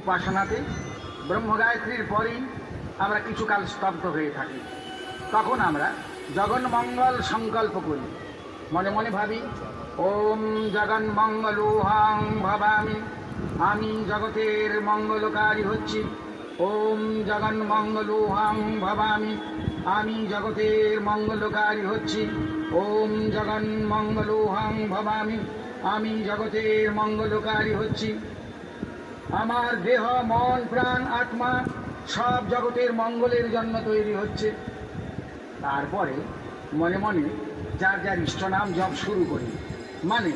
উপাসনাতে ব্রহ্মগায়ত্রীর পরেই আমরা কিছুকাল স্তব্ধ হয়ে থাকি। তখন আমরা জগন্মঙ্গল সংকল্প করি, মনে মনে ভাবি ওম জগন্মঙ্গলোহং ভবামি, আমি জগতের মঙ্গলকারী হচ্ছি। ওম জগন্মঙ্গলোহং ভবামি, আমি জগতের মঙ্গলকারী হচ্ছি। ওম জগন্মঙ্গলোহং ভবামি, আমি জগতের মঙ্গলকারী হচ্ছি। আমার দেহ মন প্রাণ আত্মা সব জগতের মঙ্গলের জন্য তৈরি হচ্ছে। তারপরে মনে মনে যার যার ইষ্টনাম জপ শুরু করি, মানে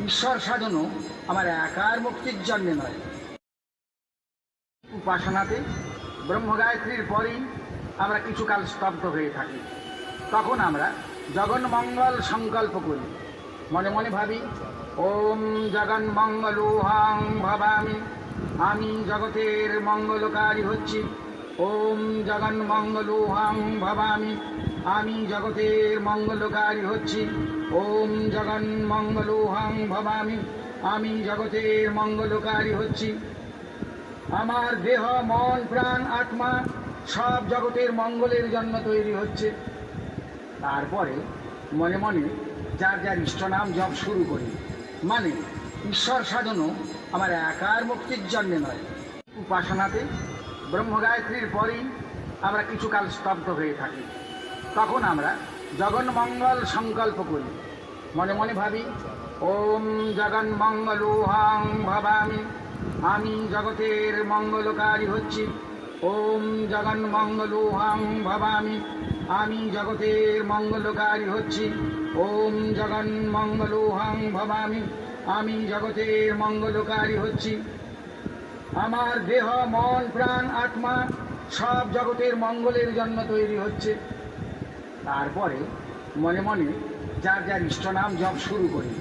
ঈশ্বর সাধনও আমার একার মুক্তির জন্যে নয়। উপাসনাতে ব্রহ্মগায়ত্রীর পরেই আমরা কিছুকাল স্তব্ধ হয়ে থাকি। তখন আমরা জগন্মঙ্গল সংকল্প করি, মনে মনে ভাবি ওম জগন্মঙ্গলোহং ভবামি, আমি জগতের মঙ্গলকারী হচ্ছি। ওম জগন্মঙ্গলোহং ভবামি, আমি জগতের মঙ্গলকারী হচ্ছি। ওম জগন্মঙ্গলোহং ভবামি, আমি জগতের মঙ্গলকারী হচ্ছি। আমার দেহ মন প্রাণ আত্মা সব জগতের মঙ্গলের জন্য তৈরি হচ্ছে। তারপরে মনে মনে যার যার ইষ্টনাম জপ শুরু করি, মানে ঈশ্বর সাধনও আমার একার মুক্তির জন্যে নয়। উপাসনাতে ব্রহ্মগায়ত্রীর পরেই আমরা কিছুকাল স্তব্ধ হয়ে থাকি। তখন আমরা জগন্মঙ্গল সংকল্প করি, মনে মনে ভাবি ওম জগন্মঙ্গলোহং ভবামি, আমি জগতের মঙ্গলকারী হচ্ছি। ওম জগন্মঙ্গলোহং ভবামি, আমি জগতের মঙ্গলকারী হচ্ছি। ওম জগন্মঙ্গলোহং ভবামি, আমি জগতের মঙ্গলকারী হচ্ছি। আমার দেহ মন প্রাণ আত্মা সব জগতের মঙ্গলের জন্য তৈরি হচ্ছে। তারপরে মনে মনে যার যার ইষ্টনাম জপ শুরু করি,